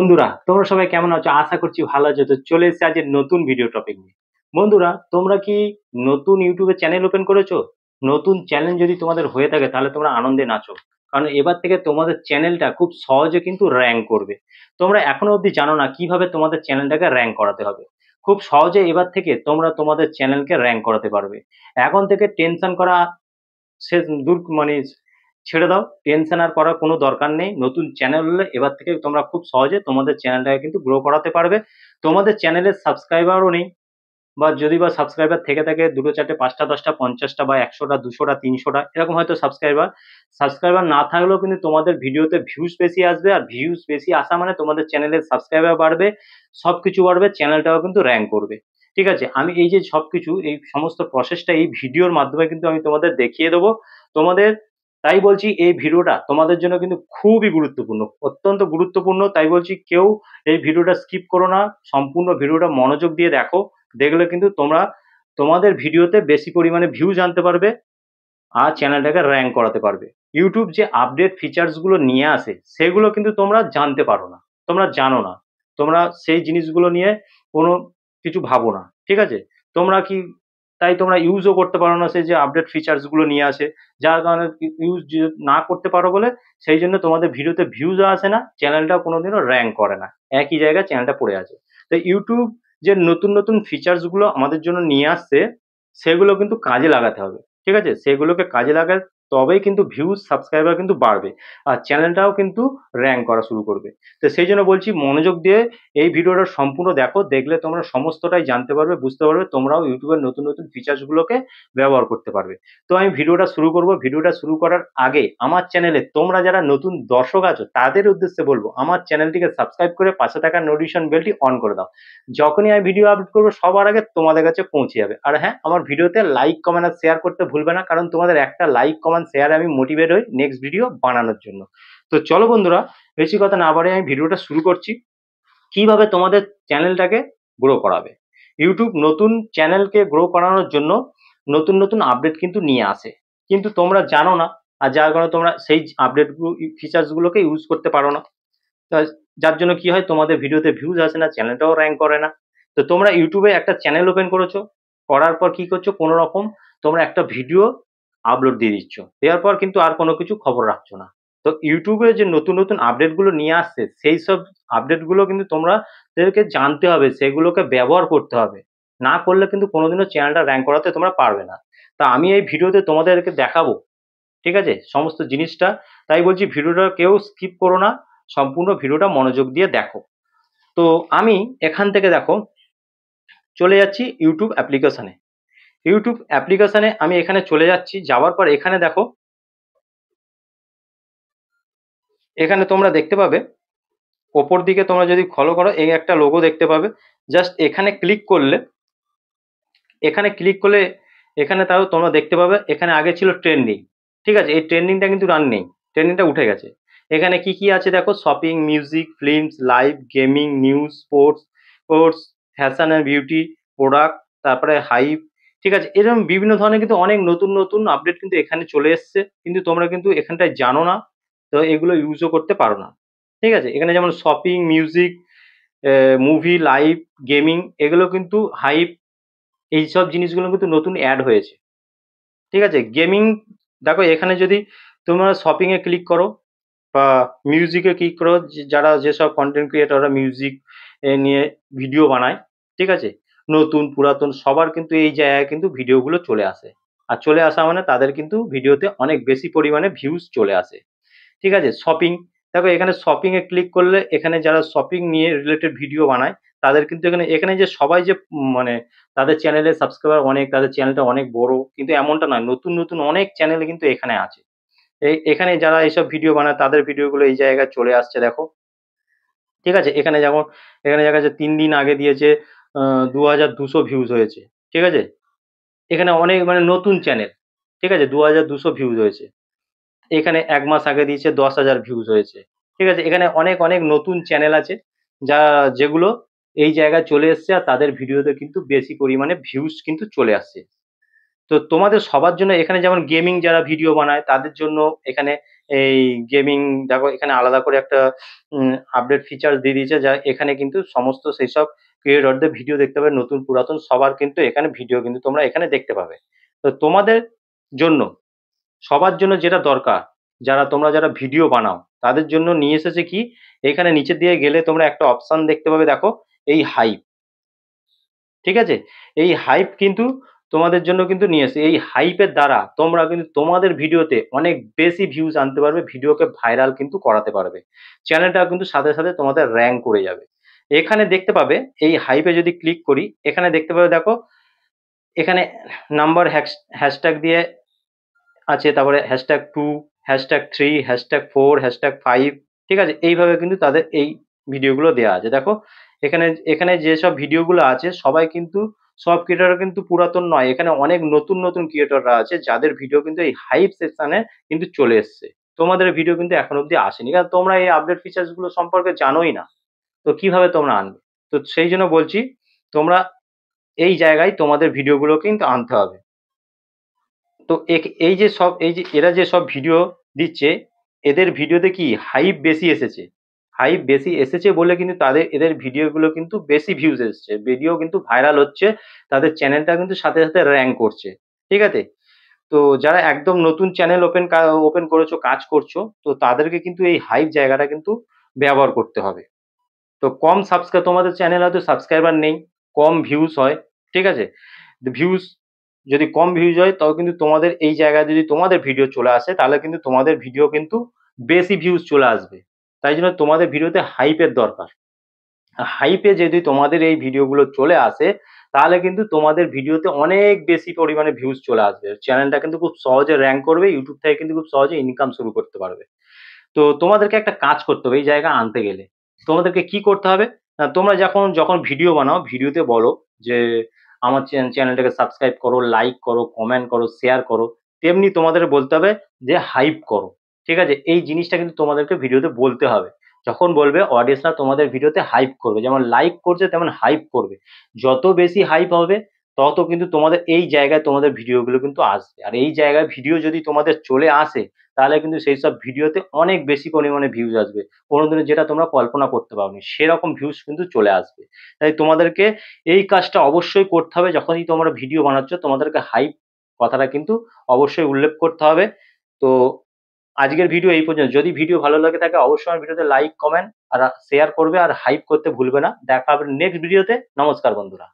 বন্ধুরা, তোমরা সবাই কেমন আছো? আশা করছি ভালো আছো। তো চলে এসেছি আজকের নতুন ভিডিও টপিক নিয়ে। বন্ধুরা, তোমরা কি নতুন YouTube এ চ্যানেল ওপেন করেছো? নতুন চ্যানেল যদি তোমাদের হয়ে থাকে তাহলে তোমরা আনন্দে নাচো। কারণ এবার থেকে তোমাদের চ্যানেলটা খুব সহজে কিন্তু র‍্যাংক করবে। তোমরা এখনো অবধি জানো না কিভাবে তোমাদের চ্যানেলটাকে র‍্যাংক করাতে হবে। খুব সহজে এবার থেকে তোমরা তোমাদের চ্যানেলকে র‍্যাংক করাতে পারবে। এখন থেকে টেনশন করা সে দূর মানে ছেড়ে দাও। টেনশন আর করার কোনো দরকার নেই। নতুন চ্যানেল হলে এবার থেকে তোমরা খুব সহজে তোমাদের চ্যানেলটাকে কিন্তু গ্রো করাতে পারবে। তোমাদের চ্যানেলের সাবস্ক্রাইবারও নেই বা যদি বা সাবস্ক্রাইবার থেকে থাকে ২ টো ৪ টে ৫ টা ১০ টা ৫০ টা বা ১০০ টা ২০০ টা ৩০০ টা এরকম হয়তো সাবস্ক্রাইবার। সাবস্ক্রাইবার না থাকলেও কিন্তু তোমাদের ভিডিওতে ভিউজ বেশি আসবে। আর ভিউজ বেশি আসা মানে তোমাদের চ্যানেলের সাবস্ক্রাইবার বাড়বে, সবকিছু বাড়বে, চ্যানেলটাও কিন্তু র‍্যাংক করবে। ঠিক আছে? আমি এই যে সবকিছু এই সমস্ত প্রসেসটা এই ভিডিওর মাধ্যমে কিন্তু আমি তোমাদের দেখিয়ে দেবো। তোমাদের তাই বলছি এই ভিডিওটা তোমাদের জন্য কিন্তু খুবই গুরুত্বপূর্ণ, অত্যন্ত গুরুত্বপূর্ণ। তাই বলছি কেউ এই ভিডিওটা স্কিপ করো না। সম্পূর্ণ ভিডিওটা মনোযোগ দিয়ে দেখো। দেখলে কিন্তু তোমরা তোমাদের ভিডিওতে বেশি পরিমাণে ভিউজ আনতে পারবে আর চ্যানেলটাকে র‍্যাংক করাতে পারবে। YouTube যে আপডেট ফিচার্স গুলো নিয়ে আসে সেগুলো কিন্তু তোমরা জানতে পারো না। তোমরা জানো না। তোমরা সেই জিনিসগুলো নিয়ে কোনো কিছু ভাবো না। ঠিক আছে? তোমরা কি তাই তোমরা ইউজও করতে পারো না সেই যে আপডেট ফিচার্স গুলো নিয়ে আসে। যার কারণে ইউজ না করতে পারো বলে সেইজন্য তোমাদের ভিডিওতে ভিউজও আসে না, চ্যানেলটাও কোনোদিনও র‍্যাংক করে না। একই জায়গায় চ্যানেলটা পড়ে আছে। তো YouTube যে নতুন ফিচার্স গুলো আমাদের জন্য নিয়ে আসছে সেগুলো কিন্তু কাজে লাগাতে হবে। ঠিক আছে? সেগুলোকে কাজে লাগায় তবেই কিন্তু ভিউজ, সাবস্ক্রাইবার কিন্তু বাড়বে। আর চ্যানেলটাও কিন্তু র‍্যাংক করা শুরু করবে। তো সেইজন্য বলছি মনোযোগ দিয়ে এই ভিডিওটা সম্পূর্ণ দেখো। দেখলে তোমরা সমস্তটাই জানতে পারবে, বুঝতে পারবে। তোমরাও YouTube এর নতুন ফিচার্স গুলোকে ব্যবহার করতে পারবে। তো আমি ভিডিওটা শুরু করব। ভিডিওটা শুরু করার আগে আমার চ্যানেলে তোমরা যারা নতুন দর্শক আছো তাদের উদ্দেশ্যে বলব, আমার চ্যানেলটিকে সাবস্ক্রাইব করে পাশে থাকা নোটিফিকেশন বেলটি অন করে দাও। যখনই আমি ভিডিও আপলোড করব সবার আগে তোমাদের কাছে পৌঁছে যাবে। আর হ্যাঁ, আমার ভিডিওতে লাইক, কমেন্ট আর শেয়ার করতে ভুলবে না। কারণ তোমাদের একটা লাইক, কমেন্ট, শেয়ারে আমি মোটিভেট হই নেক্সট ভিডিও বানানোর জন্য। তো চলো বন্ধুরা, বেশি কথা না বাড়িয়ে আমি ভিডিওটা শুরু করছি। কিভাবে তোমাদের চ্যানেলটাকে গ্রো করাবে। YouTube নতুন চ্যানেলকে গ্রো করানোর জন্য নতুন আপডেট কিন্তু নিয়ে আসে। কিন্তু তোমরা জানো না। আর যার কারণে তোমরা সেই আপডেট ফিচার্স গুলোকে ইউজ করতে পারো না। তা যার জন্য কি হয় তোমাদের ভিডিওতে ভিউজ আসে না, চ্যানেলটাও র‍্যাংক করে না। তো তোমরা YouTube এ একটা চ্যানেল ওপেন করেছো। করার পর কি করছো? কোনো রকম তোমরা একটা ভিডিও আপলোড দিয়ে দিচ্ছ। দেওয়ার পর কিন্তু আর কোনো কিছু খবর রাখছো না। তো YouTube এ যে নতুন আপডেট গুলো নিয়ে আসছে সেইসব আপডেট গুলো কিন্তু তোমাদেরকে জানতে হবে, সেগুলোকে ব্যবহার করতে হবে। না করলে কিন্তু কোনোদিনও চ্যানেলটা র‍্যাংক করাতে তোমরা পারবে না। তা আমি এই ভিডিওতে তোমাদেরকে দেখাবো। ঠিক আছে? সমস্ত জিনিসটা। তাই বলছি ভিডিওটা কেউ স্কিপ করো না। সম্পূর্ণ ভিডিওটা মনোযোগ দিয়ে দেখো। তো আমি এখান থেকে দেখো চলে যাচ্ছি YouTube অ্যাপ্লিকেশনে। YouTube অ্যাপ্লিকেশনে আমি এখানে চলে যাচ্ছি। যাওয়ার পর এখানে দেখো, এখানে তোমরা দেখতে পাবে ওপর দিকে তোমরা যদি ফলো করো এই একটা লোগো দেখতে পাবে। জাস্ট এখানে ক্লিক করলে এখানে তাও তোমরা দেখতে পাবে এখানে আগে ছিল ট্রেন্ডিং। ঠিক আছে? এই ট্রেন্ডিংটা কিন্তু আর নেই। ট্রেন্ডিংটা উঠে গেছে। এখানে কি আছে দেখো, shopping, music, films, live, gaming, news, sports, fashion and beauty, product, তারপরে হাইপ। ঠিক আছে? এরকম বিভিন্ন ধরনের কিন্তু অনেক নতুন আপডেট কিন্তু এখানে চলে এসছে। কিন্তু তোমরা কিন্তু এখানটায় জানো না। তো এগুলো ইউজও করতে পারো না। ঠিক আছে? এখানে যেমন shopping, music, movie, live, gaming এগুলো কিন্তু হাইপ, এইসব জিনিসগুলো কিন্তু নতুন এড হয়েছে। ঠিক আছে? গেমিং দেখো এখানে যদি তোমরা শপিং এ ক্লিক করো বা মিউজিক এ ক্লিক করো, যারা যেসব কনটেন্ট ক্রিয়েটররা মিউজিক নিয়ে ভিডিও বানায়, ঠিক আছে? নতুন পুরাতন সবার কিন্তু এই জায়গায় কিন্তু ভিডিওগুলো চলে আসে। আর চলে আসা মানে তাদের কিন্তু ভিডিওতে অনেক বেশি পরিমাণে ভিউজ চলে আসে। ঠিক আছে? শপিং, দেখো এখানে শপিং এ ক্লিক করলে এখানে যারা শপিং নিয়ে রিলেটেড ভিডিও বানায় তাদের কিন্তু এখানে যে সবাই যে মানে তাদের চ্যানেলের সাবস্ক্রাইবার অনেক, তাদের চ্যানেলটা অনেক বড় কিন্তু এমনটা নয়। নতুন অনেক চ্যানেল কিন্তু এখানে আছে। এখানে যারা এইসব ভিডিও বানায় তাদের ভিডিওগুলো এই জায়গায় চলে আসছে দেখো। ঠিক আছে? এখানে দেখা যাচ্ছে ৩ দিন আগে দিয়েছে ২,২০০ ভিউজ হয়েছে। ঠিক আছে? এখানে অনেক মানে নতুন চ্যানেল। ঠিক আছে? ২,২০০ ভিউজ হয়েছে। এখানে ১ মাস আগে দিয়েছে ১০,০০০ ভিউজ হয়েছে। ঠিক আছে? এখানে অনেক নতুন চ্যানেল আছে যেগুলো এই জায়গায় চলে এসছে আর তাদের ভিডিওতে কিন্তু বেশি পরিমাণে ভিউজ কিন্তু চলে আসছে। তো তোমাদের সবার জন্য এখানে যেমন গেমিং যারা ভিডিও বানায় তাদের জন্য এখানে এই গেমিং দেখো এখানে আলাদা করে একটা আপডেট ফিচার দিয়ে দিয়েছে, যা এখানে কিন্তু সমস্ত সেইসব ক্রিয়েটরদের ভিডিও দেখতে পাবে, নতুন পুরাতন সবার কিন্তু এখানে ভিডিও কিন্তু তোমরা এখানে দেখতে পাবে। তো তোমাদের জন্য, সবার জন্য যেটা দরকার, তোমরা যারা ভিডিও বানাও তাদের জন্য নিয়ে এসেছে কি, এখানে নিচের দিকে গেলে তোমরা একটা অপশন দেখতে পাবে, দেখো এই হাইপ, ঠিক আছে? এই হাইপ কিন্তু তোমাদের জন্য কিন্তু নিয়ে এসেছে। এই হাইপের দ্বারা তোমরা কিন্তু তোমাদের ভিডিওতে অনেক বেশি ভিউজ আনতে পারবে, ভিডিওকে ভাইরাল কিন্তু করাতে পারবে। চ্যানেলটা কিন্তু সাথে সাথে তোমাদের র‍্যাঙ্ক করে যাবে। এখানে দেখতে পাবে এই হাইপে যদি ক্লিক করি, এখানে দেখতে পাবে দেখো এখানে নাম্বার হ্যাশট্যাগ দিয়ে আছে, তারপরে #2, #3, #4, #5, ঠিক আছে? এইভাবে কিন্তু তাদের এই ভিডিওগুলো দেয়া আছে। দেখো এখানে এখানে যেসব ভিডিওগুলো আছে সবাই কিন্তু, সব ক্রিয়েটর কিন্তু পুরাতন নয়। এখানে অনেক নতুন নতুন ক্রিয়েটররা আছে যাদের ভিডিও কিন্তু এই হাইপ সেকশনে কিন্তু চলে এসছে। তোমাদের ভিডিও কিন্তু এখন অব্দি আসেনি। কারণ তোমরা এই আপডেট ফিচারস গুলো সম্পর্কে জানোই না। তো কিভাবে তোমরা আনবে? তো সেই জন্য বলছি, তোমরা এই জায়গায় তোমাদের ভিডিওগুলো কিন্তু আনতে হবে। তো এই যে এরা যে সব ভিডিও দিচ্ছে, এদের ভিডিওতে কি হাইপ বেশি এসেছে। হাইপ বেশি এসেছে বলে কিন্তু এদের ভিডিওগুলো কিন্তু বেশি ভিউজ এসছে। ভিডিও কিন্তু ভাইরাল হচ্ছে। তাদের চ্যানেলটা কিন্তু সাথে সাথে র‍্যাঙ্ক করছে। ঠিক আছে? তো যারা একদম নতুন চ্যানেল ওপেন করেছো, কাজ করছো, তো তাদেরকে কিন্তু এই হাইপ জায়গাটা কিন্তু ব্যবহার করতে হবে। তো তোমাদের চ্যানেলে হয়তো সাবস্ক্রাইবার নেই, কম ভিউজ হয়, ঠিক আছে? ভিউজ যদি কম ভিউজ হয়, তাও কিন্তু তোমাদের এই জায়গায় যদি তোমাদের ভিডিও চলে আসে, তাহলে কিন্তু তোমাদের ভিডিও কিন্তু বেশি ভিউজ চলে আসবে। তাই জন্য তোমাদের ভিডিওতে হাইপের দরকার। হাইপে যদি তোমাদের এই ভিডিওগুলো চলে আসে, তাহলে কিন্তু তোমাদের ভিডিওতে অনেক বেশি পরিমাণে ভিউজ চলে আসবে। চ্যানেলটা কিন্তু খুব সহজে র‍্যাঙ্ক করবে। ইউটিউব থেকে কিন্তু খুব সহজে ইনকাম শুরু করতে পারবে। তো তোমাদেরকে একটা কাজ করতে হবে এই জায়গায় আনতে গেলে। তোমাদেরকে কি করতে হবে? তোমরা যখন ভিডিও বানাও, ভিডিওতে বলো যে আমার চ্যানেলটাকে সাবস্ক্রাইব করো, লাইক করো, কমেন্ট করো, শেয়ার করো। তেমনি তোমাদের বলতে হবে যে হাইপ করো। ঠিক আছে? এই জিনিসটা কিন্তু তোমাদেরকে ভিডিওতে বলতে হবে। যখন বলবে অডিয়েন্সরা তোমাদের ভিডিওতে হাইপ করবে। যেমন লাইক করছে তেমন হাইপ করবে। যত বেশি হাইপ হবে তত কিন্তু তোমাদের এই জায়গায় তোমাদের ভিডিওগুলো কিন্তু আসবে। আর এই জায়গায় ভিডিও যদি তোমাদের চলে আসে, তাহলে কিন্তু সেইসব ভিডিওতে অনেক বেশি পরিমাণে ভিউজ আসবে। কোনোদিনও যেটা তোমরা কল্পনা করতে পারোনি। সেরকম ভিউজ কিন্তু চলে আসবে। তাই তোমাদেরকে এই কাজটা অবশ্যই করতে হবে। যখনই তোমরা ভিডিও বানাচ্ছ, তোমাদেরকে হাইপ কথাটা কিন্তু অবশ্যই উল্লেখ করতে হবে। তো আজকের ভিডিও এই পর্যন্ত। যদি ভিডিও ভালো লাগে থাকে, অবশ্যই আমার ভিডিওতে লাইক, কমেন্ট আর শেয়ার করবে, আর হাইপ করতে ভুলবে না। দেখা হবে নেক্সট ভিডিওতে। নমস্কার বন্ধুরা।